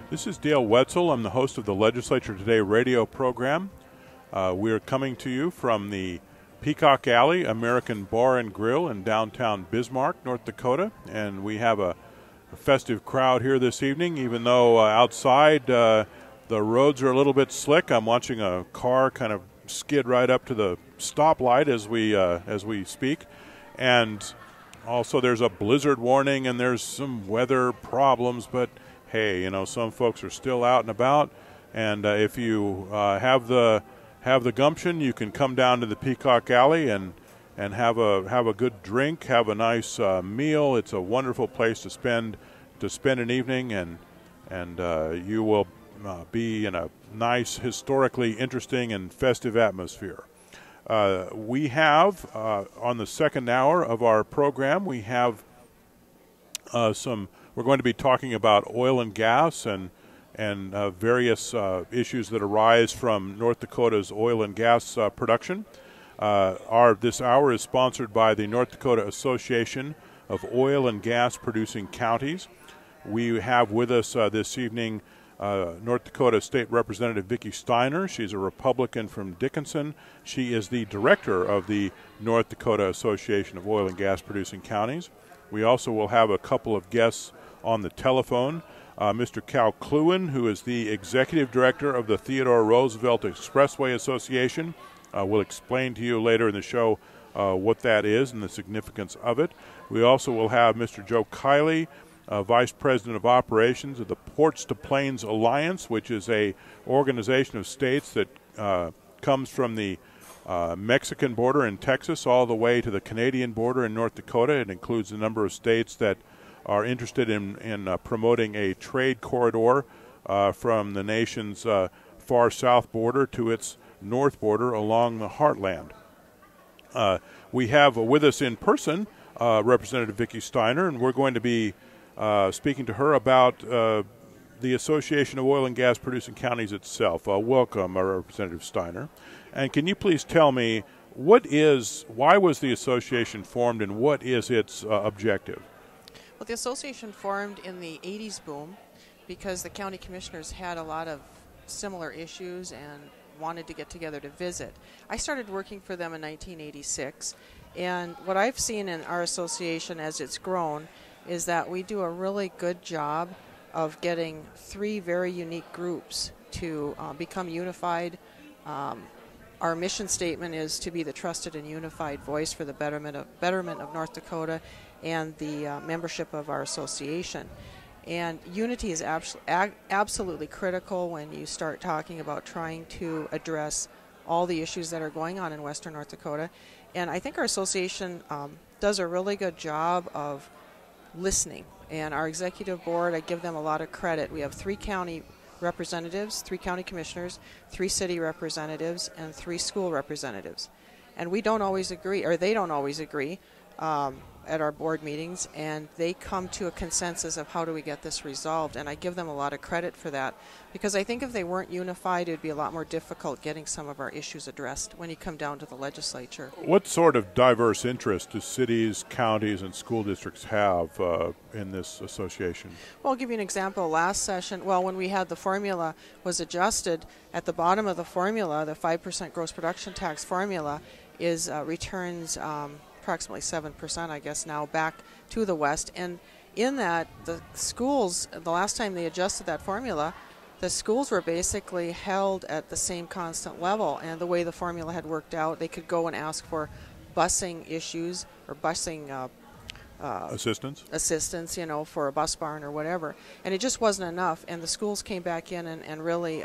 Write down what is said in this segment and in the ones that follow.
This is Dale Wetzel. I'm the host of the Legislature Today radio program. We're coming to you from the Peacock Alley American Bar and Grill in downtown Bismarck, North Dakota. And we have a festive crowd here this evening, even though outside the roads are a little bit slick. I'm watching a car kind of skid right up to the stoplight as we speak. And also there's a blizzard warning and there's some weather problems, but hey, you know, some folks are still out and about, and if you have the gumption, you can come down to the Peacock Alley and have a good drink, have a nice meal. It's a wonderful place to spend an evening, and you will be in a nice, historically interesting and festive atmosphere. We have on the second hour of our program, we have we're going to be talking about oil and gas and various issues that arise from North Dakota's oil and gas production. This hour is sponsored by the North Dakota Association of Oil and Gas Producing Counties. We have with us this evening North Dakota State Representative Vicki Steiner. She's a Republican from Dickinson. She is the director of the North Dakota Association of Oil and Gas Producing Counties. We also will have a couple of guests on the telephone. Mr. Cal Cluin, who is the executive director of the Theodore Roosevelt Expressway Association, will explain to you later in the show what that is and the significance of it. We also will have Mr. Joe Kiley, Vice President of Operations of the Ports to Plains Alliance, which is a organization of states that comes from the Mexican border in Texas all the way to the Canadian border in North Dakota. It includes a number of states that are interested in promoting a trade corridor from the nation's far south border to its north border along the heartland. We have with us in person Representative Vicki Steiner, and we're going to be speaking to her about the Association of Oil and Gas Producing Counties itself. Welcome, Representative Steiner. And can you please tell me why was the association formed and what is its objective? Well, the association formed in the 80s boom because the county commissioners had a lot of similar issues and wanted to get together to visit. I started working for them in 1986, and what I've seen in our association as it's grown is that we do a really good job of getting three very unique groups to become unified. Our mission statement is to be the trusted and unified voice for the betterment of North Dakota and the membership of our association. And unity is absolutely critical when you start talking about trying to address all the issues that are going on in western North Dakota. And I think our association does a really good job of listening. And our executive board, I give them a lot of credit. We have 3 county representatives, 3 county commissioners, 3 city representatives, and 3 school representatives. And we don't always agree, or they don't always agree at our board meetings, and they come to a consensus of how do we get this resolved. And I give them a lot of credit for that, because I think if they weren't unified, it would be a lot more difficult getting some of our issues addressed when you come down to the legislature. What sort of diverse interest do cities, counties, and school districts have in this association? Well, I'll give you an example. Last session, when we had the formula was adjusted, at the bottom of the formula, the 5% gross production tax formula is returns approximately 7%, I guess, now back to the West. And in that, the schools, the last time they adjusted that formula, the schools were basically held at the same constant level. And the way the formula had worked out, they could go and ask for busing issues or busing assistance, you know, for a bus barn or whatever. And it just wasn't enough. And the schools came back in and really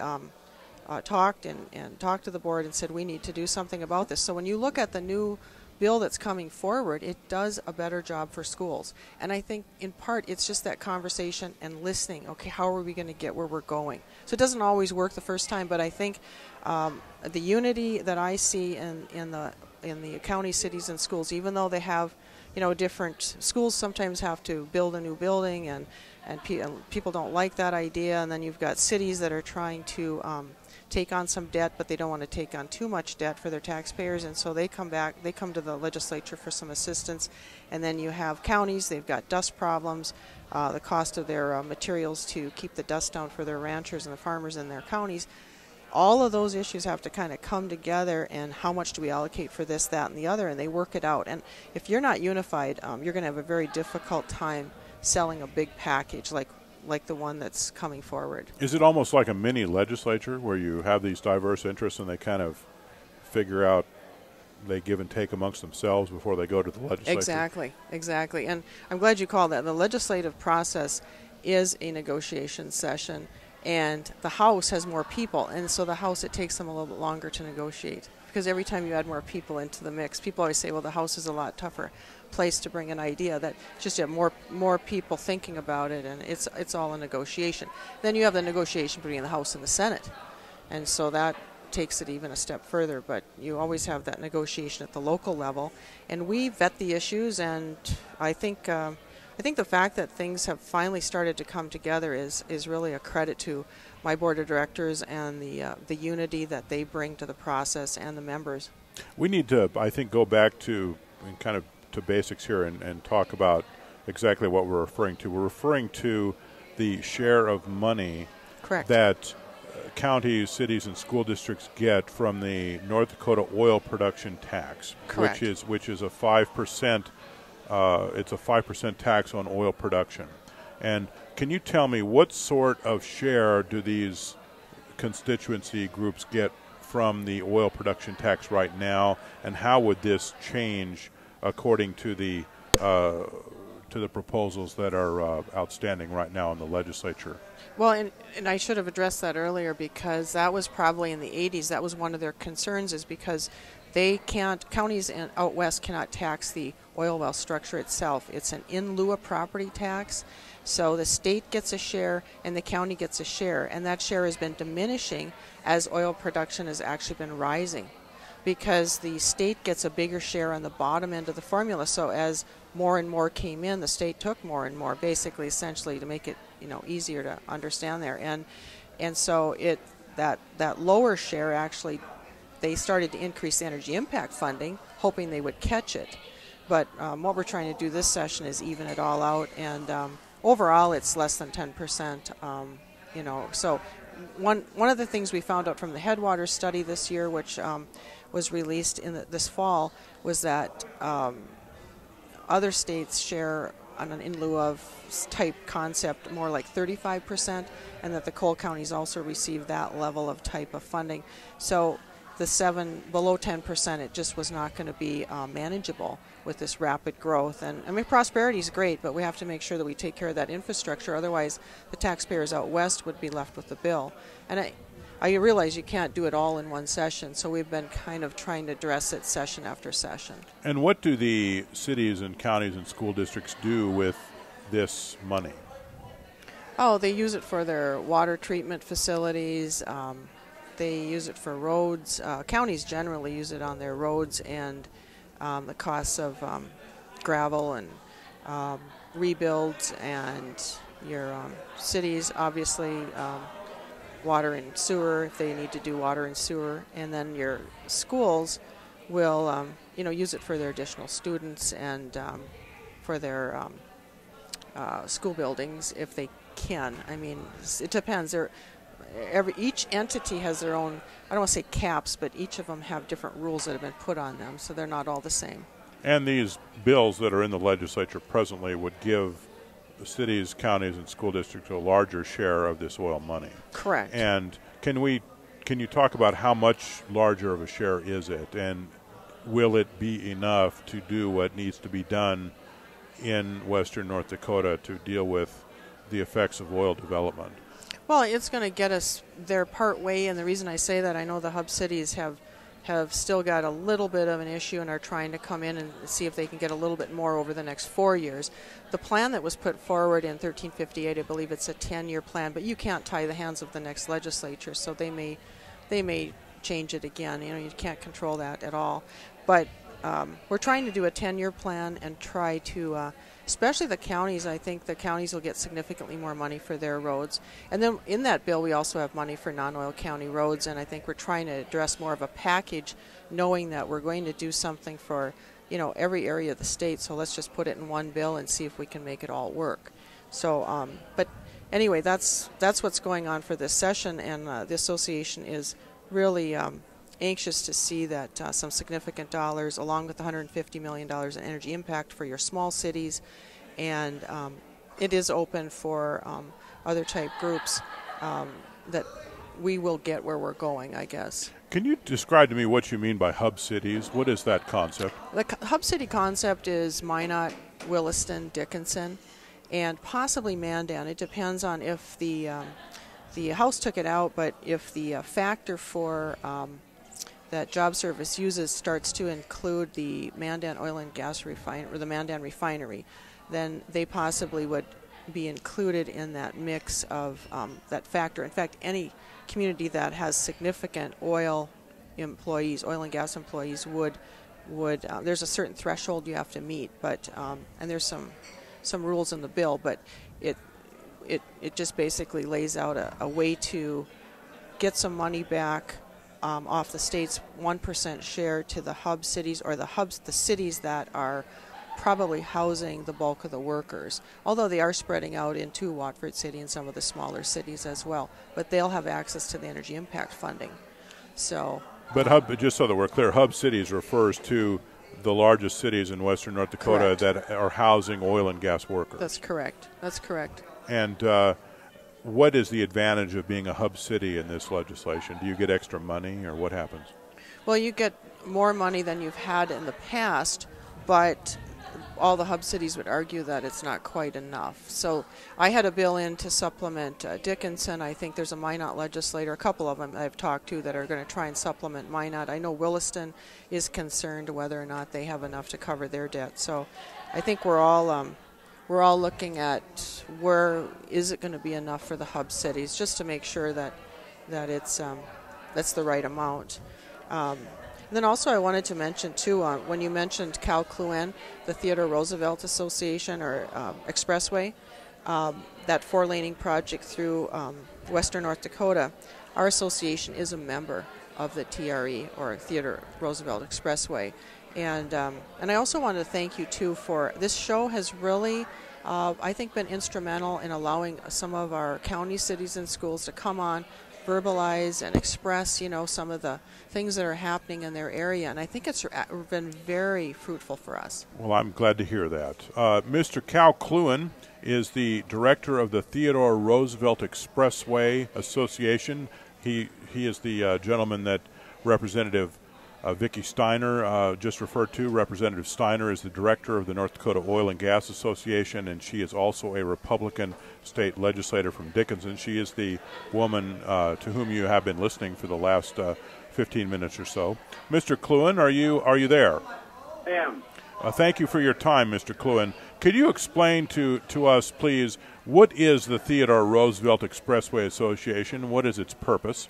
talked to the board and said, we need to do something about this. So when you look at the new bill that's coming forward, it does a better job for schools. And I think in part it's just that conversation and listening. Okay, how are we going to get where we're going? So it doesn't always work the first time, but I think the unity that I see in the county, cities, and schools, even though they have, you know, different schools sometimes have to build a new building and people don't like that idea, and then you've got cities that are trying to take on some debt, but they don't want to take on too much debt for their taxpayers, and so they come to the legislature for some assistance. And then you have counties, they've got dust problems, the cost of their materials to keep the dust down for their ranchers and the farmers in their counties. All of those issues have to kind of come together, and how much do we allocate for this, that, and the other, and they work it out. And if you're not unified, you're going to have a very difficult time selling a big package like the one that's coming forward. Is it almost like a mini legislature where you have these diverse interests and they kind of figure out, they give and take amongst themselves before they go to the legislature? Exactly. And I'm glad you called that. The legislative process is a negotiation session, and the House has more people, and so the House, it takes them a little bit longer to negotiate, because every time you add more people into the mix, people always say, well, the House is a lot tougher place to bring an idea, that just you have more people thinking about it, and it's all a negotiation. Then you have the negotiation between the House and the Senate, and so that takes it even a step further, but you always have that negotiation at the local level, and we vet the issues. And I think the fact that things have finally started to come together is really a credit to my board of directors and the unity that they bring to the process, and the members. We need to, I think, go back to kind of to basics here and talk about exactly what we're referring to. We're referring to the share of money Correct. that counties, cities, and school districts get from the North Dakota oil production tax, Correct. which is a 5%. It's a 5% tax on oil production. And can you tell me what sort of share do these constituency groups get from the oil production tax right now, and how would this change according to the proposals that are outstanding right now in the legislature? Well, and I should have addressed that earlier, because that was probably in the 80s. That was one of their concerns, is because counties out west cannot tax the oil well structure itself. It's an in lieu of property tax. So the state gets a share and the county gets a share, and that share has been diminishing as oil production has actually been rising, because the state gets a bigger share on the bottom end of the formula. So as more and more came in, the state took more and more, basically, essentially, to make it easier to understand there. And so that lower share, actually, they started to increase the energy impact funding, hoping they would catch it. But what we're trying to do this session is even it all out, and overall it's less than 10%. So one of the things we found out from the Headwaters study this year, which was released this fall, was that other states share on an in lieu of type concept more like 35%, and that the coal counties also receive that level of type of funding. So the 7 below 10%, it just was not going to be manageable with this rapid growth. And I mean, prosperity is great, but we have to make sure that we take care of that infrastructure. Otherwise, the taxpayers out west would be left with the bill. And I realize you can't do it all in one session, so we've been kind of trying to address it session after session. And what do the cities and counties and school districts do with this money? Oh, they use it for their water treatment facilities. They use it for roads. Counties generally use it on their roads, and the costs of gravel and rebuilds, and your cities, obviously, water and sewer, if they need to do water and sewer. And then your schools will use it for their additional students and for their school buildings if they can. I mean, it depends. Each entity has their own, I don't want to say caps, but each of them have different rules that have been put on them, so they're not all the same. And these bills that are in the legislature presently would give the cities, counties, and school districts a larger share of this oil money. Correct. And can you talk about how much larger of a share is it, and will it be enough to do what needs to be done in western North Dakota to deal with the effects of oil development? Well, it's going to get us there part way, and the reason I say that, I know the hub cities have still got a little bit of an issue and are trying to come in and see if they can get a little bit more over the next 4 years. The plan that was put forward in 1358, I believe it's a 10-year plan, but you can't tie the hands of the next legislature, so they may change it again. You can't control that at all. But we're trying to do a 10-year plan and try to especially the counties. I think the counties will get significantly more money for their roads. And then in that bill, we also have money for non-oil county roads, and I think we're trying to address more of a package, knowing that we're going to do something for, you know, every area of the state. So let's just put it in one bill and see if we can make it all work. So, but anyway, that's what's going on for this session, and the association is really anxious to see that some significant dollars, along with $150 million in energy impact for your small cities, and it is open for other type groups, that we will get where we're going, I guess. Can you describe to me what you mean by hub cities? What is that concept? The hub city concept is Minot, Williston, Dickinson, and possibly Mandan. It depends on if the House took it out, but if the factor for that Job Service uses starts to include the Mandan Oil and Gas Refinery, or the Mandan Refinery, then they possibly would be included in that mix of that factor. In fact, any community that has significant oil employees, oil and gas employees, would there's a certain threshold you have to meet, but and there's some rules in the bill, but it just basically lays out a way to get some money back off the state's 1% share to the hub cities, or the cities that are probably housing the bulk of the workers, although they are spreading out into Watford City and some of the smaller cities as well. But they'll have access to the energy impact funding. So, but hub, just so that we're clear, hub cities refers to the largest cities in western North Dakota that are housing oil and gas workers. That's correct. That's correct. And what is the advantage of being a hub city in this legislation? Do you get extra money, or what happens? Well, you get more money than you've had in the past, but all the hub cities would argue that it's not quite enough. So I had a bill in to supplement Dickinson. I think there's a Minot legislator, a couple of them I've talked to, that are going to try and supplement Minot. I know Williston is concerned whether or not they have enough to cover their debt. So I think we're all looking at where is it going to be enough for the hub cities, just to make sure that it's that's the right amount. And then also I wanted to mention, too, when you mentioned Cal Cluen, the Theodore Roosevelt Association, or Expressway, that four-laning project through western North Dakota, our association is a member of the TRE, or Theodore Roosevelt Expressway. And I also wanted to thank you, too, for this show has really, I think, been instrumental in allowing some of our county, cities, and schools to come on, verbalize and express, some of the things that are happening in their area, and I think it's been very fruitful for us. Well, I'm glad to hear that. Mr. Cal Cluen is the director of the Theodore Roosevelt Expressway Association. He is the gentleman that Representative Vicki Steiner just referred to. Representative Steiner is the director of the North Dakota Oil and Gas Association, and she is also a Republican state legislator from Dickinson. She is the woman to whom you have been listening for the last 15 minutes or so. Mr. Cluen, are you there? I am. Thank you for your time, Mr. Cluen. Could you explain to us, please, what is the Theodore Roosevelt Expressway Association? What is its purpose?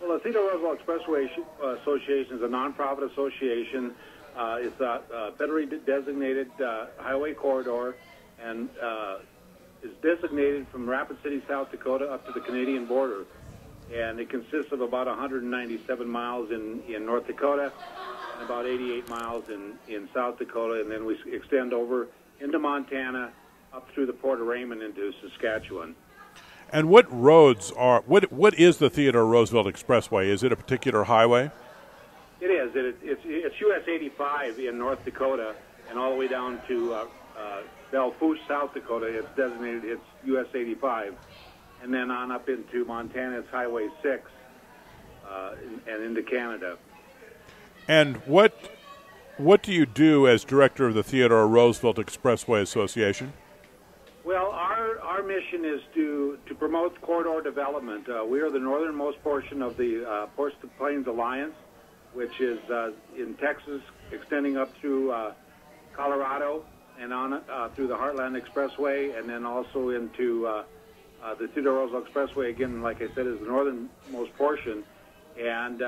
Well, the Theodore Roosevelt Expressway Association is a nonprofit association. It's a federally designated highway corridor, and is designated from Rapid City, South Dakota, up to the Canadian border. And it consists of about 197 miles in North Dakota and about 88 miles in South Dakota, and then we extend over into Montana, up through the Port of Raymond into Saskatchewan. And what roads are, what is the Theodore Roosevelt Expressway? Is it a particular highway? It is. It's US 85 in North Dakota, and all the way down to Belle Fourche, South Dakota. It's designated, it's US 85. And then on up into Montana, it's Highway 6, and into Canada. And what do you do as director of the Theodore Roosevelt Expressway Association? Well, our mission is to promote corridor development. We are the northernmost portion of the Ports to Plains Alliance, which is in Texas, extending up through Colorado and on through the Heartland Expressway, and then also into the Theodore Roosevelt Expressway. Again, like I said, is the northernmost portion, and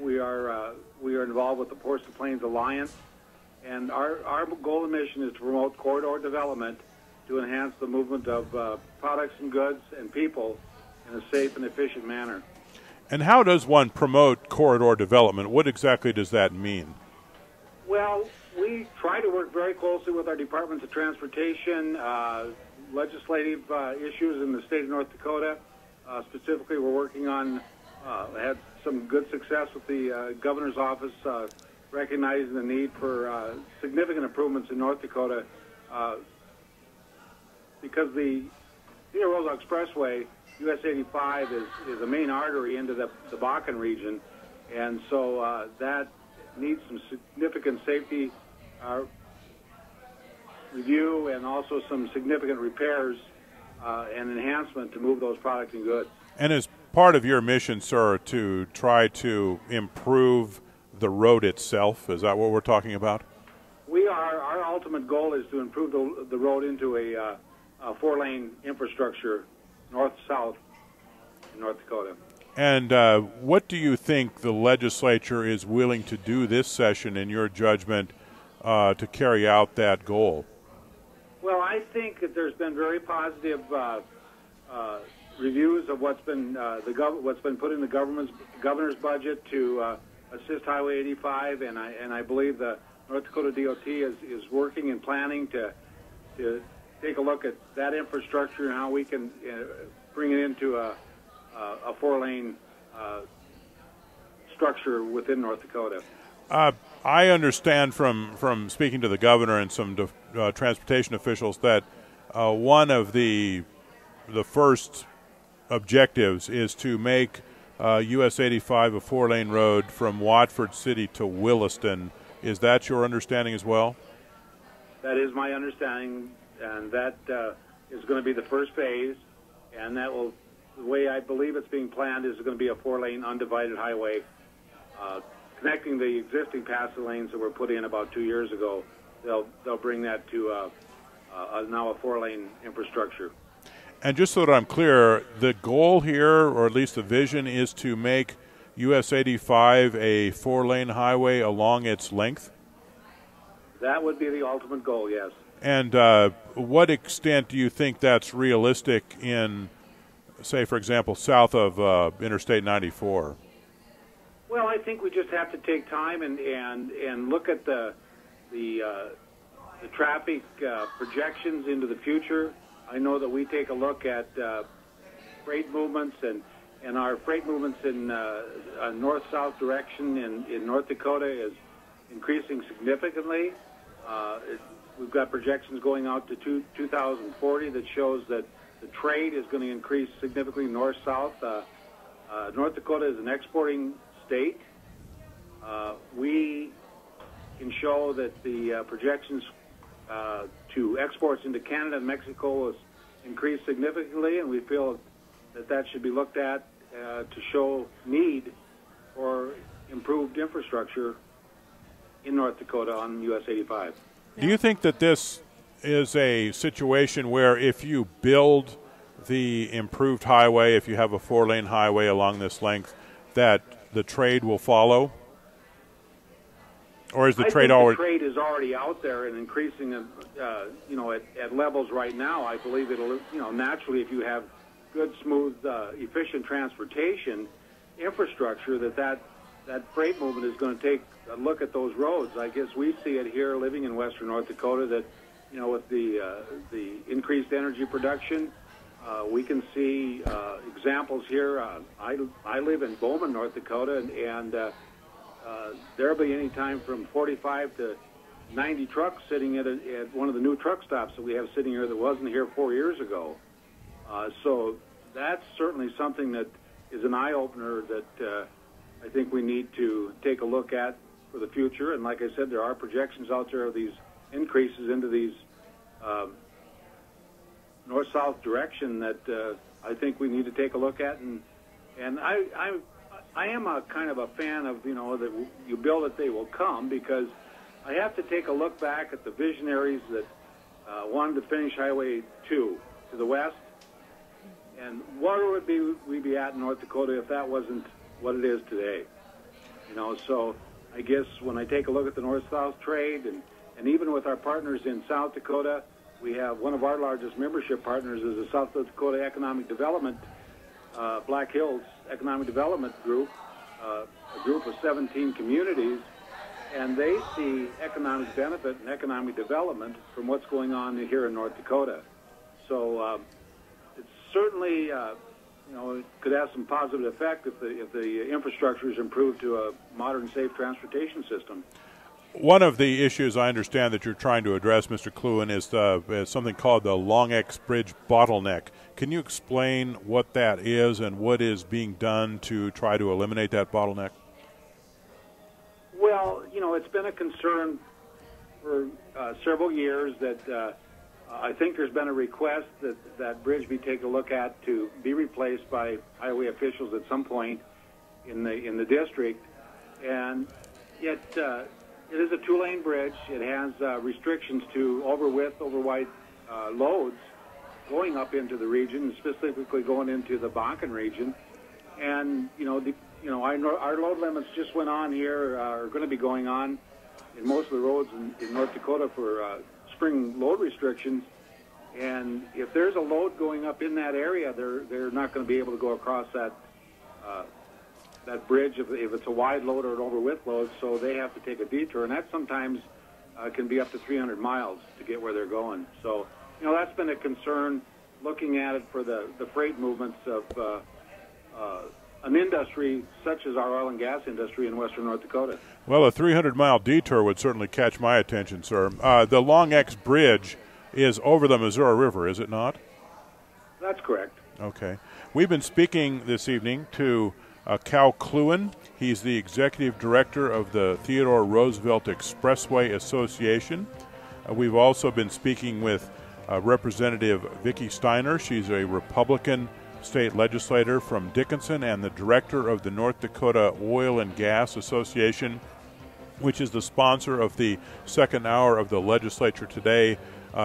we are involved with the Ports to Plains Alliance, And our goal and mission is to promote corridor development to enhance the movement of products and goods and people in a safe and efficient manner. And how does one promote corridor development? What exactly does that mean? Well, we try to work very closely with our departments of transportation, legislative issues in the state of North Dakota. Specifically, we're working on, had some good success with the governor's office, recognizing the need for significant improvements in North Dakota because the Theodore Roosevelt Expressway, US 85, is a main artery into the Bakken region, and so that needs some significant safety review and also some significant repairs and enhancement to move those products and goods. And as part of your mission, sir, to try to improve the road itself, is that what we're talking about? We are. Our ultimate goal is to improve the road into a four-lane infrastructure, north-south in North Dakota. And what do you think the legislature is willing to do this session, in your judgment, to carry out that goal? Well, I think that there's been very positive reviews of what's been put in the governor's budget to assist Highway 85, and I believe the North Dakota DOT is working and planning to take a look at that infrastructure and how we can bring it into a four-lane structure within North Dakota. I understand from speaking to the governor and some transportation officials that one of the first objectives is to make US 85 a four-lane road from Watford City to Williston. Is that your understanding as well? That is my understanding, and that is going to be the first phase, and that will, the way I believe it's being planned, is going to be a four-lane undivided highway connecting the existing passing lanes that were put in about 2 years ago. They'll bring that to now a four-lane infrastructure. And just so that I'm clear, the goal here, or at least the vision, is to make US 85 a four-lane highway along its length? That would be the ultimate goal, yes. And what extent do you think that's realistic in, say, for example, south of Interstate 94? Well, I think we just have to take time and look at the traffic projections into the future. I know that we take a look at freight movements, and our freight movements in north-south direction in North Dakota is increasing significantly. We've got projections going out to 2040 that shows that the trade is going to increase significantly north-south. North Dakota is an exporting state. We can show that the projections to exports into Canada and Mexico has increased significantly, and we feel that should be looked at to show need for improved infrastructure in North Dakota on US 85. Do you think that this is a situation where if you build the improved highway, if you have a four-lane highway along this length, that the trade will follow? Or is the trade already? The trade is already out there and increasing, at levels right now. I believe it'll, naturally, if you have good, smooth, efficient transportation infrastructure, that freight movement is going to take a look at those roads. I guess we see it here, living in western North Dakota, that with the increased energy production, we can see examples here. I live in Bowman, North Dakota, and there'll be any time from 45 to 90 trucks sitting at one of the new truck stops that we have sitting here that wasn't here 4 years ago. So that's certainly something that is an eye-opener that I think we need to take a look at for the future. And like I said, there are projections out there of these increases into these north-south direction that I think we need to take a look at. And I am a kind of a fan of, that you build it, they will come, because I have to take a look back at the visionaries that wanted to finish Highway 2 to the west, and where would we be at in North Dakota if that wasn't what it is today? So I guess when I take a look at the north-south trade And even with our partners in South Dakota, we have one of our largest membership partners is the South Dakota Economic Development, Black Hills Economic Development Group, a group of 17 communities, and they see economic benefit and economic development from what's going on here in North Dakota. So it's certainly, it could have some positive effect if the infrastructure is improved to a modern, safe transportation system. One of the issues I understand that you're trying to address, Mr. Cluin, is something called the Long X Bridge bottleneck. Can you explain what that is and what is being done to try to eliminate that bottleneck? Well, it's been a concern for several years that I think there's been a request that that bridge be taken a look at to be replaced by highway officials at some point in the district, and yet it is a two-lane bridge. It has restrictions to over-width, over-wide loads going up into the region, specifically going into the Bakken region. And, our load limits just went on here, are going to be going on in most of the roads in North Dakota for spring load restrictions. And if there's a load going up in that area, they're not going to be able to go across that bridge if it's a wide load or an over-width load, so they have to take a detour, and that sometimes can be up to 300 miles to get where they're going. So, that's been a concern, looking at it for the freight movements of an industry such as our oil and gas industry in western North Dakota. Well, a 300-mile detour would certainly catch my attention, sir. The Long X Bridge is over the Missouri River, is it not? That's correct. Okay. We've been speaking this evening to Cal Cluin. He's the executive director of the Theodore Roosevelt Expressway Association. We've also been speaking with Representative Vicki Steiner. She's a Republican state legislator from Dickinson and the director of the North Dakota Oil and Gas Association, which is the sponsor of the second hour of the Legislature Today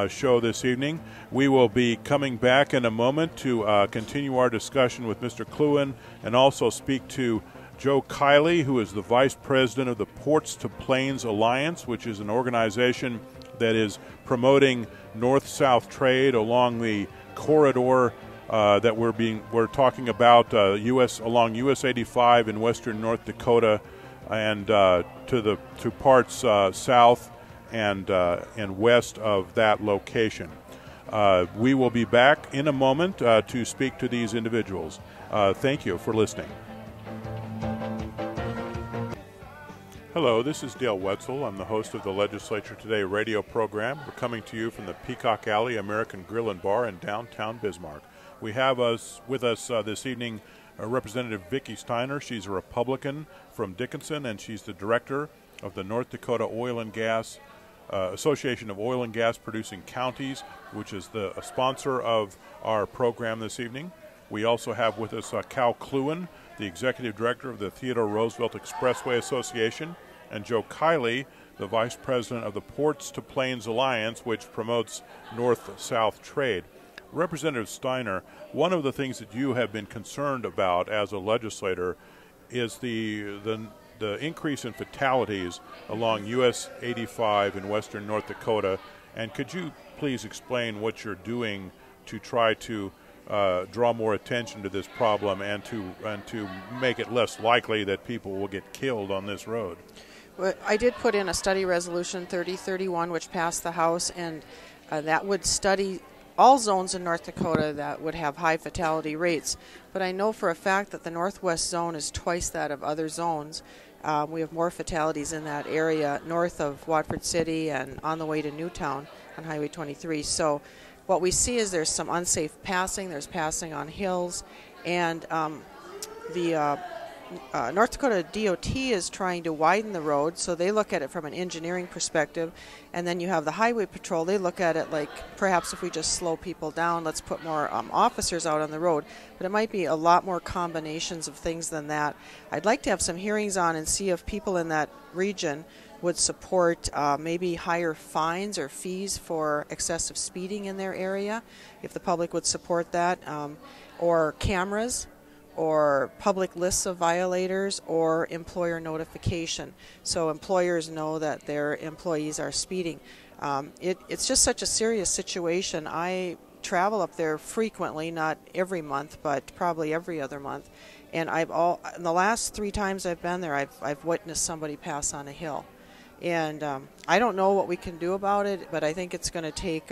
show this evening. We will be coming back in a moment to continue our discussion with Mr. Cluin and also speak to Joe Kiley, who is the vice president of the Ports to Plains Alliance, which is an organization that is promoting north-south trade along the corridor that we're talking about along US 85 in western North Dakota and to parts south and west of that location. We will be back in a moment to speak to these individuals. Thank you for listening. Hello, this is Dale Wetzel. I'm the host of the Legislature Today radio program. We're coming to you from the Peacock Alley American Grill and Bar in downtown Bismarck. We have with us this evening Representative Vicki Steiner. She's a Republican from Dickinson, and she's the director of the North Dakota Oil and Gas Association of Oil and Gas Producing Counties, which is a sponsor of our program this evening. We also have with us Cal Cluin, the executive director of the Theodore Roosevelt Expressway Association, and Joe Kiley, the vice president of the Ports to Plains Alliance, which promotes north-south trade. Representative Steiner, one of the things that you have been concerned about as a legislator is the increase in fatalities along US 85 in western North Dakota. And could you please explain what you're doing to try to draw more attention to this problem and to make it less likely that people will get killed on this road? Well, I did put in a study resolution 3031, which passed the House, and that would study all zones in North Dakota that would have high fatality rates. But I know for a fact that the northwest zone is twice that of other zones. We have more fatalities in that area north of Watford City and on the way to Newtown on Highway 23. So what we see is there's some unsafe passing. There's passing on hills, and the North Dakota DOT is trying to widen the road, so they look at it from an engineering perspective. And then you have the Highway Patrol. They look at it like perhaps if we just slow people down, let's put more officers out on the road. But it might be a lot more combinations of things than that. I'd like to have some hearings on and see if people in that region would support maybe higher fines or fees for excessive speeding in their area, if the public would support that, or cameras, or public lists of violators, or employer notification, so employers know that their employees are speeding. It's just such a serious situation. I travel up there frequently, not every month, but probably every other month, and in the last 3 times I've been there, I've witnessed somebody pass on a hill. And I don't know what we can do about it, but I think it's going to take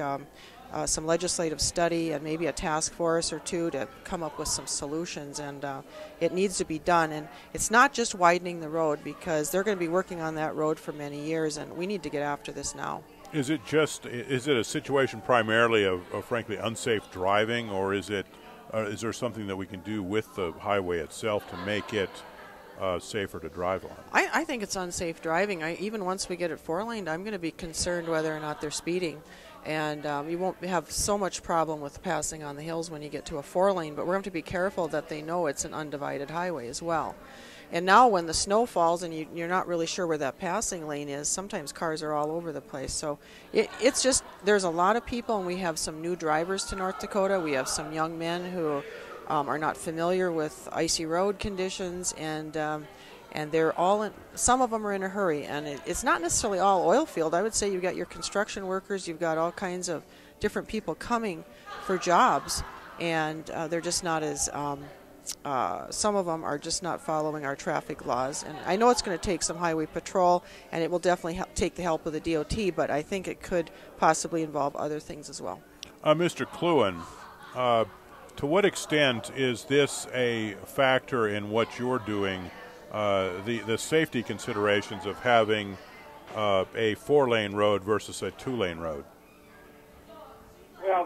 some legislative study and maybe a task force or two to come up with some solutions, and it needs to be done. And it's not just widening the road, because they're going to be working on that road for many years, and we need to get after this now. Is it a situation primarily of frankly unsafe driving, or is there something that we can do with the highway itself to make it safer to drive on? I think it's unsafe driving. Even once we get it 4-laned, I'm going to be concerned whether or not they're speeding. And you won't have so much problem with passing on the hills when you get to a 4-lane, but we're going to be careful that they know it's an undivided highway as well. And now when the snow falls and you're not really sure where that passing lane is, sometimes cars are all over the place. So it's just, there's a lot of people, and we have some new drivers to North Dakota. We have some young men who are not familiar with icy road conditions, and they're all some of them are in a hurry, and it's not necessarily all oil field. I would say you've got your construction workers, you've got all kinds of different people coming for jobs, and they're just not as some of them are just not following our traffic laws. And I know it's going to take some highway patrol, and it will definitely take the help of the DOT, but I think it could possibly involve other things as well. Mr. Cluen, to what extent is this a factor in what you're doing, the safety considerations of having a 4-lane road versus a 2-lane road? Well,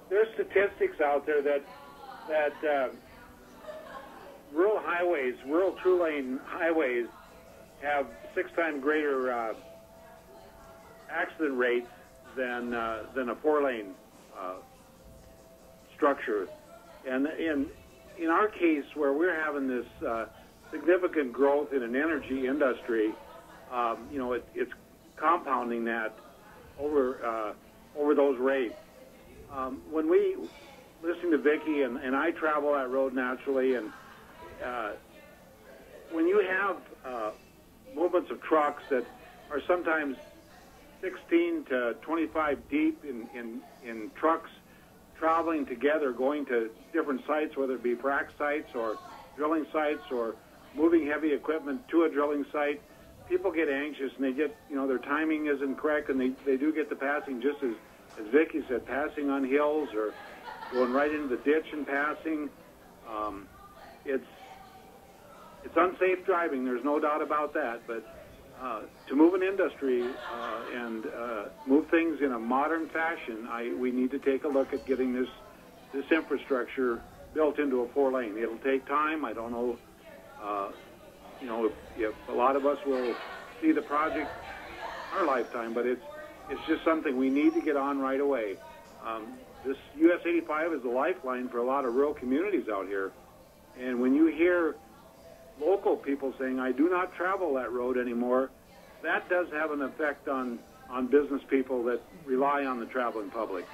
there's statistics out there that rural highways, rural 2-lane highways, have 6 times greater accident rates than a 4-lane structure. And in our case, where we're having this significant growth in an energy industry, it's compounding that over those rates. When we listen to Vicki, and I travel that road naturally, and when you have movements of trucks that are sometimes 16 to 25 deep in trucks traveling together, going to different sites, whether it be frac sites or drilling sites or moving heavy equipment to a drilling site, people get anxious, and they get, their timing isn't correct, and they do get the passing, just as Vicki said, passing on hills or going right into the ditch and passing. It's unsafe driving, there's no doubt about that, but to move an industry and move things in a modern fashion, we need to take a look at getting this infrastructure built into a 4-lane. It'll take time. I don't know, if a lot of us will see the project in our lifetime, but it's just something we need to get on right away. This US 85 is a lifeline for a lot of rural communities out here, and when you hear local people saying, I do not travel that road anymore, that does have an effect on business people that rely on the traveling public.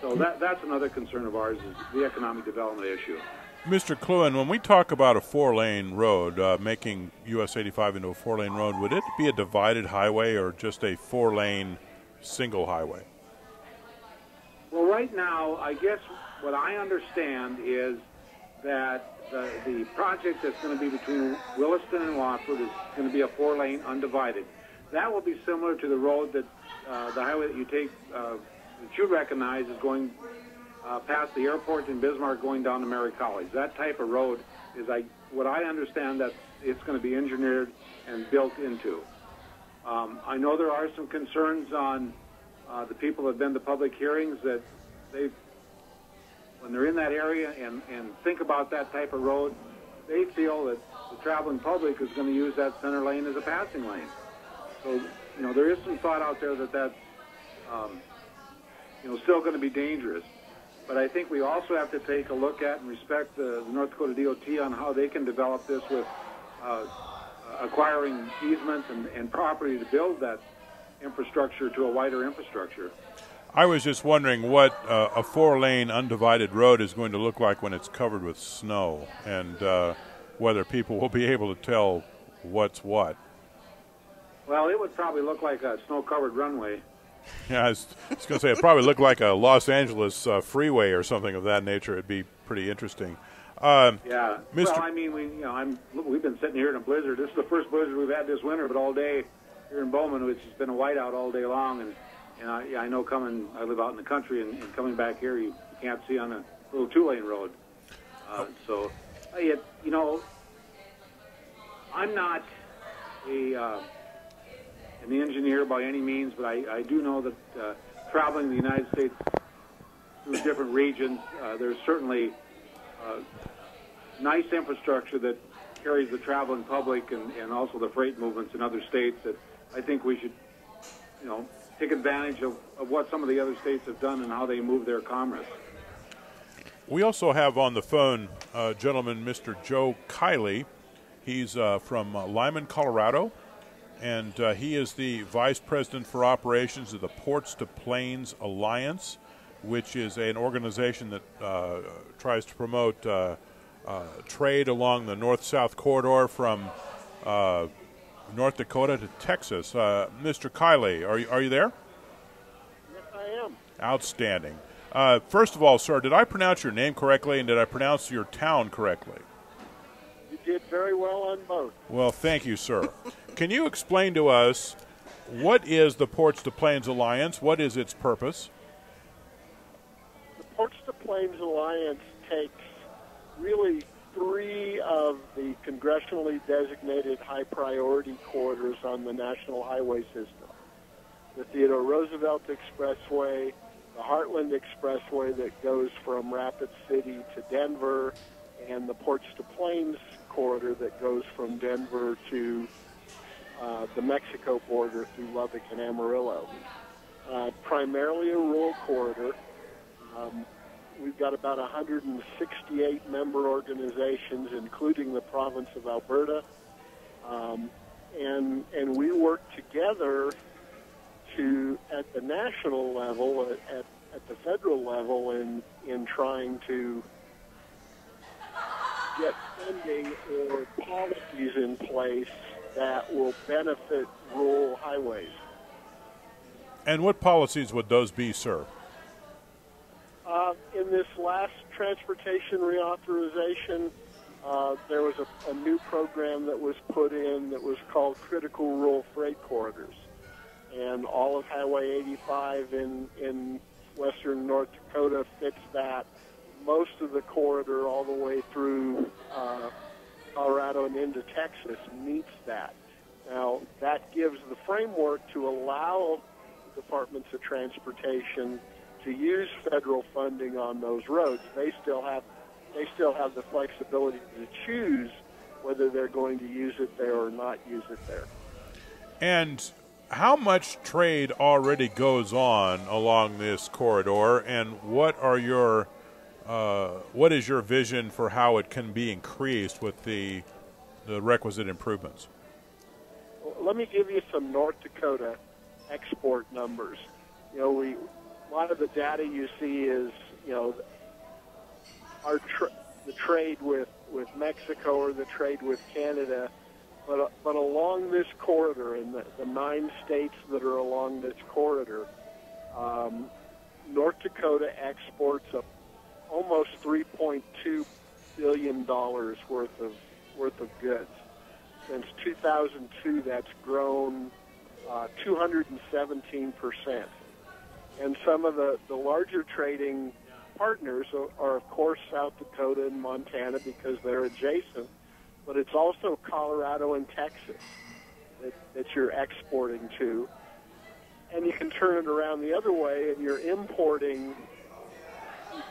So that's another concern of ours, is the economic development issue. Mr. Cluen, when we talk about a 4-lane road, making US 85 into a 4-lane road, would it be a divided highway or just a 4-lane single highway? Well, right now, I guess what I understand is that the project that's going to be between Williston and Wofford is going to be a 4-lane undivided. That will be similar to the road that the highway that you take, that you recognize, is going past the airport in Bismarck going down to Mary College. That type of road is what I understand that it's going to be engineered and built into. I know there are some concerns on the people that have been to public hearings that when they're in that area and think about that type of road, they feel that the traveling public is going to use that center lane as a passing lane. So, there is some thought out there that's still going to be dangerous. But I think we also have to take a look at and respect the North Dakota DOT on how they can develop this with acquiring easements and property to build that infrastructure to a wider infrastructure. I was just wondering what a 4-lane undivided road is going to look like when it's covered with snow, and whether people will be able to tell what's what. Well, it would probably look like a snow-covered runway. Yeah, I was going to say, it probably looked like a Los Angeles freeway or something of that nature. It'd be pretty interesting. Yeah. Mr. Well, I mean, we've been sitting here in a blizzard. This is the first blizzard we've had this winter, but all day here in Bowman, which has been a whiteout all day long. And I know I live out in the country, and coming back here, you can't see on a little 2-lane road. I'm not an engineer by any means, but I do know that traveling the United States through different regions, there's certainly nice infrastructure that carries the traveling public and also the freight movements in other states that I think we should, take advantage of what some of the other states have done and how they move their commerce. We also have on the phone a gentleman, Mr. Joe Kiley. He's from Lyman, Colorado, and he is the Vice President for Operations of the Ports to Plains Alliance, which is an organization that tries to promote trade along the north-south corridor from North Dakota to Texas. Mr. Kiley, are you there? Yes, I am. Outstanding. First of all, sir, did I pronounce your name correctly, and did I pronounce your town correctly? You did very well on both. Well, thank you, sir. Can you explain to us what is the Ports to Plains Alliance? What is its purpose? The Ports to Plains Alliance takes really 3 of the congressionally designated high-priority corridors on the National Highway System. The Theodore Roosevelt Expressway, the Heartland Expressway that goes from Rapid City to Denver, and the Ports to Plains corridor that goes from Denver to the Mexico border through Lubbock and Amarillo. Primarily a rural corridor. We've got about 168 member organizations, including the province of Alberta, and we work together to, at the national level, at the federal level, in trying to get funding or policies in place that will benefit rural highways. And what policies would those be, sir? In this last transportation reauthorization, there was a new program that was put in that was called Critical Rural Freight Corridors. And all of Highway 85 in western North Dakota fits that. Most of the corridor all the way through Colorado and into Texas meets that. Now, that gives the framework to allow departments of transportation to use federal funding on those roads. They still have the flexibility to choose whether they're going to use it there or not use it there. And how much trade already goes on along this corridor, and what is your vision for how it can be increased with the requisite improvements? Well, let me give you some North Dakota export numbers. A lot of the data you see is, the trade with Mexico or the trade with Canada, but along this corridor, in the 9 states that are along this corridor, North Dakota exports almost $3.2 billion worth of goods. Since 2002, that's grown 217%. And some of the larger trading partners are, of course, South Dakota and Montana because they're adjacent, but it's also Colorado and Texas that you're exporting to. And you can turn it around the other way, and you're importing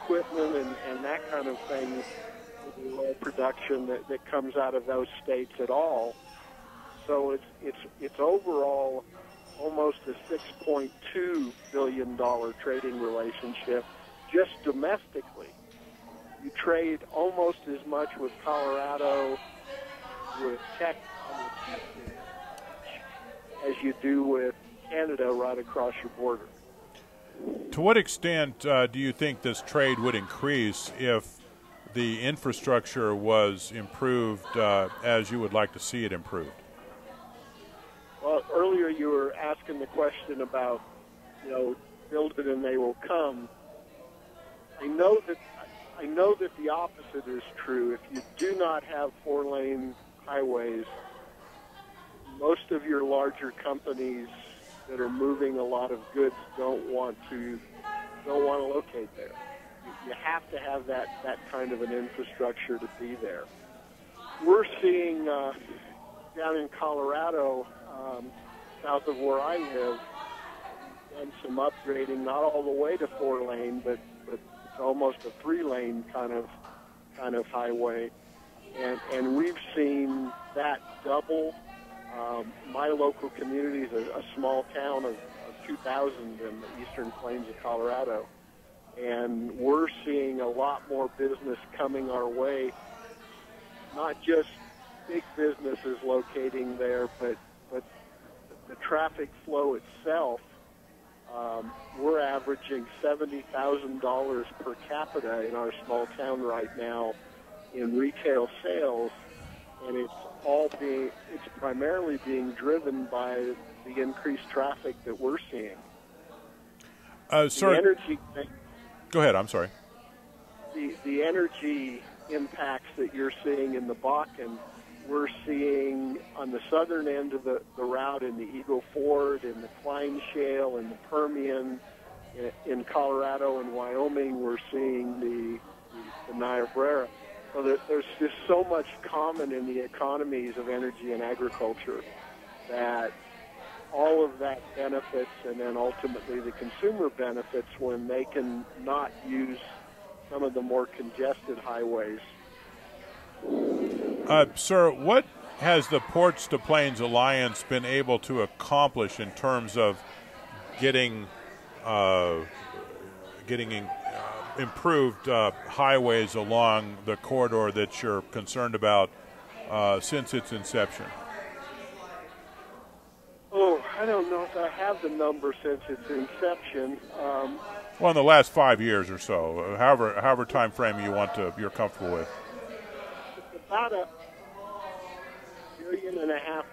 equipment and that kind of thing, oil production that comes out of those states at all. So it's overall almost a $6.2 billion trading relationship just domestically. You trade almost as much with Colorado, with Texas, as you do with Canada right across your border. To what extent do you think this trade would increase if the infrastructure was improved as you would like to see it improved? Well, earlier you were asking the question about, build it and they will come. I know that the opposite is true. If you do not have 4-lane highways, most of your larger companies that are moving a lot of goods don't want to locate there. You have to have that kind of an infrastructure to be there. We're seeing down in Colorado, south of where I live, done some upgrading, not all the way to 4-lane, but it's almost a 3-lane kind of highway, and we've seen that double. My local community is a small town of 2,000 in the eastern plains of Colorado, and we're seeing a lot more business coming our way, not just big businesses locating there, but the traffic flow itself. We're averaging $70,000 per capita in our small town right now in retail sales, and it's primarily being driven by the increased traffic that we're seeing. Sir, the energy, go ahead. I'm sorry. The energy impacts that you're seeing in the Bakken, we're seeing on the southern end of the route in the Eagle Ford, in the Klein Shale, in the Permian, in Colorado and Wyoming. We're seeing the Niobrara. So there's just so much common in the economies of energy and agriculture that all of that benefits, and then ultimately the consumer benefits when they can not use some of the more congested highways. Sir, what has the Ports to Plains Alliance been able to accomplish in terms of getting improved highways along the corridor that you're concerned about since its inception? Oh, I don't know if I have the number since its inception. Well, in the last 5 years or so, however time frame you're comfortable with. It's about $1.5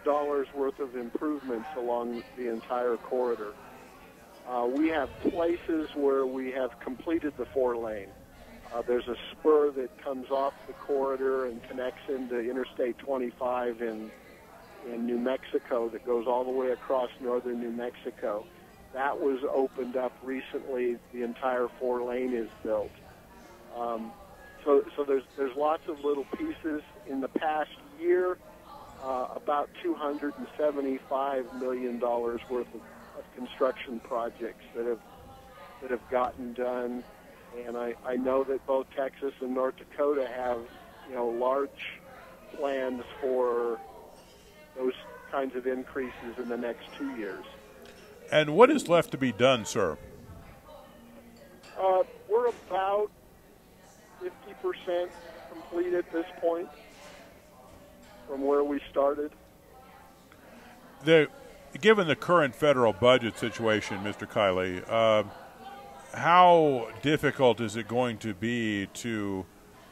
billion worth of improvements along the entire corridor. We have places where we have completed the 4-lane. There's a spur that comes off the corridor and connects into Interstate 25 in New Mexico that goes all the way across northern New Mexico. That was opened up recently. The entire 4-lane is built. So there's lots of little pieces. In the past year, about $275 million worth of construction projects that have gotten done, and I know that both Texas and North Dakota have large plans for those kinds of increases in the next 2 years. And what is left to be done, sir? We're about 50% complete at this point from where we started. Given the current federal budget situation, Mr. Kiley, how difficult is it going to be to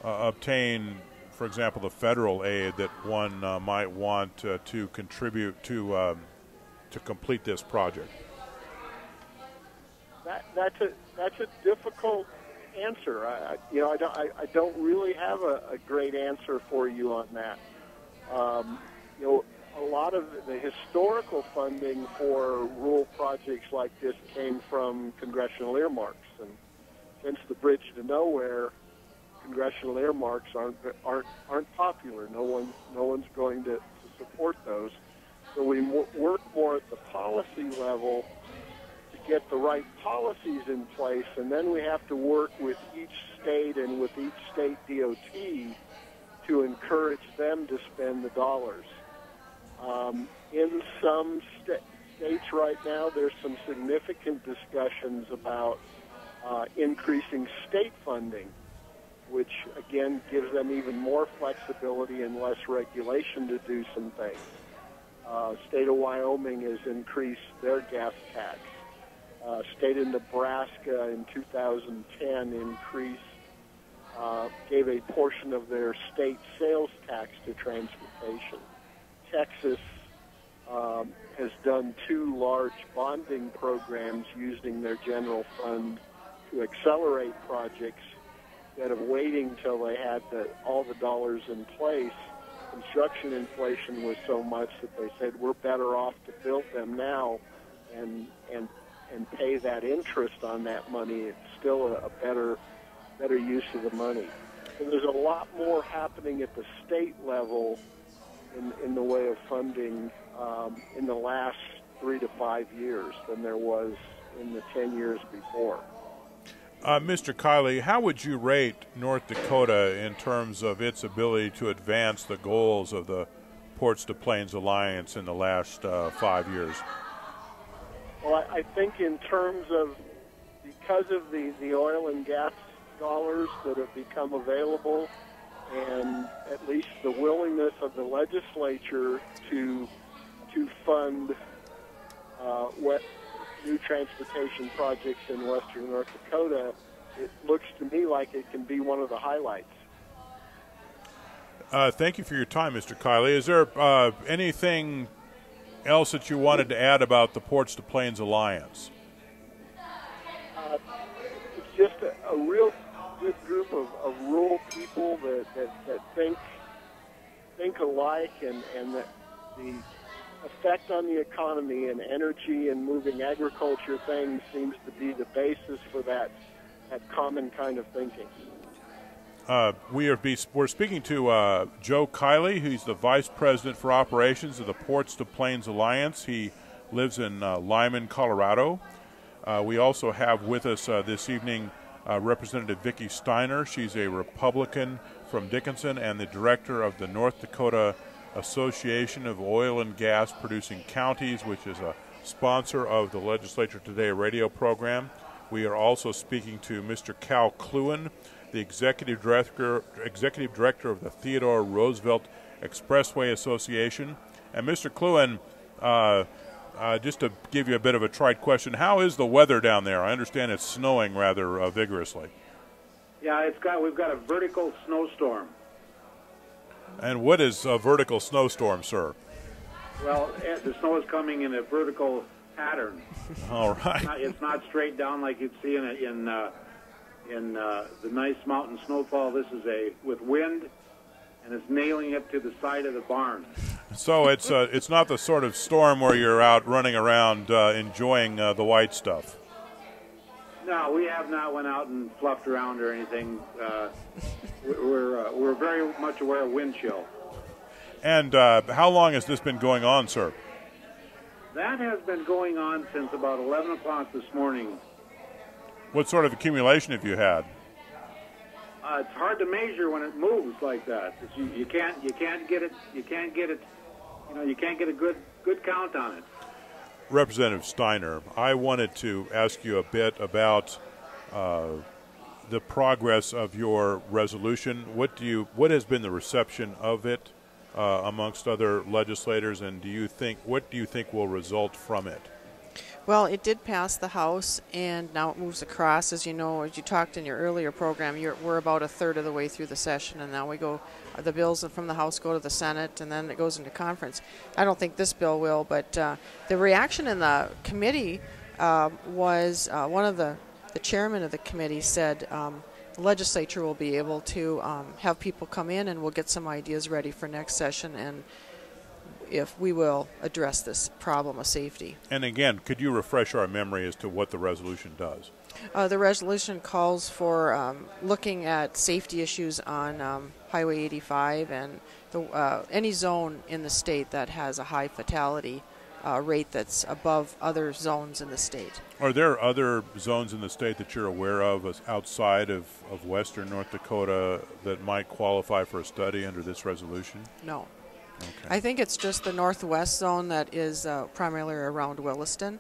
obtain, for example, the federal aid that one might want to contribute to complete this project? That's a difficult answer. I don't really have a great answer for you on that. A lot of the historical funding for rural projects like this came from congressional earmarks, and since the Bridge to Nowhere, congressional earmarks aren't popular. No one's going to support those. So we work more at the policy level to get the right policies in place, and then we have to work with each state and with each state DOT to encourage them to spend the dollars. In some states right now, there's some significant discussions about increasing state funding, which, again, gives them even more flexibility and less regulation to do some things. State of Wyoming has increased their gas tax. State of Nebraska in 2010 gave a portion of their state sales tax to transportation. Texas has done 2 large bonding programs using their general fund to accelerate projects instead of waiting till they had all the dollars in place. Construction inflation was so much that they said we're better off to build them now and pay that interest on that money. It's still a better use of the money. So there's a lot more happening at the state level in the way of funding in the last 3 to 5 years than there was in the 10 years before. Mr. Kiley, how would you rate North Dakota in terms of its ability to advance the goals of the Ports to Plains Alliance in the last 5 years? Well, I think in terms of, because of the oil and gas dollars that have become available, and at least the willingness of the legislature to fund new transportation projects in western North Dakota, it looks to me like it can be one of the highlights. Thank you for your time, Mr. Kiley. Is there anything else that you wanted to add about the Ports to Plains Alliance? It's just a real good group of rural people that think alike, and that the effect on the economy and energy and moving agriculture things seems to be the basis for that common kind of thinking. We're speaking to Joe Kiley, who's the Vice President for Operations of the Ports to Plains Alliance. He lives in Lyman, Colorado. We also have with us this evening Representative Vicki Steiner. She's a Republican from Dickinson and the director of the North Dakota Association of Oil and Gas Producing Counties, which is a sponsor of the Legislature Today radio program. We are also speaking to Mr. Cal Cluin, the executive director of the Theodore Roosevelt Expressway Association. And Mr. Cluin, just to give you a bit of a trite question, how is the weather down there? I understand it's snowing rather vigorously. Yeah, we've got a vertical snowstorm. And what is a vertical snowstorm, sir? Well, the snow is coming in a vertical pattern. All right. It's not straight down like you'd see in the nice mountain snowfall. This is with wind, and it's nailing it to the side of the barn. So it's not the sort of storm where you're out running around enjoying the white stuff. No, we have not went out and fluffed around or anything. We're very much aware of wind chill. And how long has this been going on, sir? That has been going on since about 11 o'clock this morning. What sort of accumulation have you had? It's hard to measure when it moves like that. You can't get it. You can't get a good count on it. Representative Steiner, I wanted to ask you a bit about the progress of your resolution. What has been the reception of it amongst other legislators, and what do you think will result from it? Well, it did pass the House, and now it moves across. As you know, as you talked in your earlier program, we're about a third of the way through the session, and now the bills from the House go to the Senate, and then it goes into conference. I don't think this bill will, but the reaction in the committee was one of the chairman of the committee said the legislature will be able to have people come in, and we'll get some ideas ready for next session, and if we will address this problem of safety. And again, could you refresh our memory as to what the resolution does? The resolution calls for looking at safety issues on Highway 85 and any zone in the state that has a high fatality rate that's above other zones in the state. Are there other zones in the state that you're aware of outside of western North Dakota that might qualify for a study under this resolution? No. Okay. I think it's just the northwest zone that is primarily around Williston.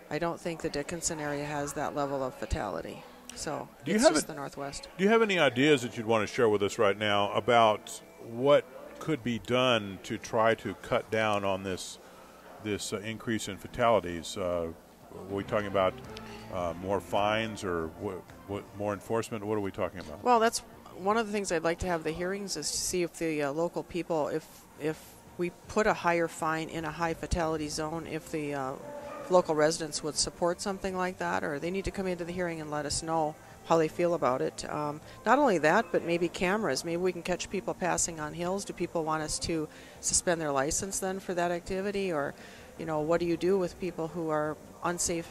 I don't think the Dickinson area has that level of fatality. So it's just the northwest. Do you have any ideas that you'd want to share with us right now about what could be done to try to cut down on this increase in fatalities? Are we talking about more fines or what more enforcement? What are we talking about? Well, that's one of the things I'd like to have the hearings is to see if the local people, if we put a higher fine in a high fatality zone, if the local residents would support something like that, or they need to come into the hearing and let us know how they feel about it. Not only that, but maybe cameras. Maybe we can catch people passing on hills. Do people want us to suspend their license then for that activity? Or, you know, what do you do with people who are unsafe,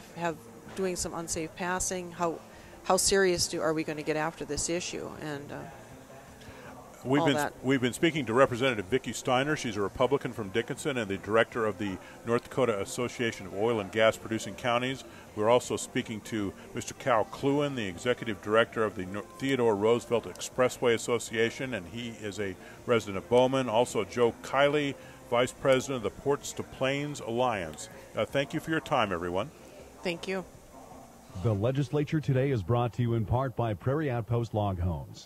doing some unsafe passing? How serious are we going to get after this issue? And we've been speaking to Representative Vicki Steiner. She's a Republican from Dickinson and the director of the North Dakota Association of Oil and Gas Producing Counties. We're also speaking to Mr. Cal Cluin, the executive director of the Theodore Roosevelt Expressway Association, and he is a resident of Bowman. Also Joe Kiley, vice president of the Ports to Plains Alliance. Thank you for your time, everyone. thank you. The Legislature Today is brought to you in part by Prairie Outpost Log Homes.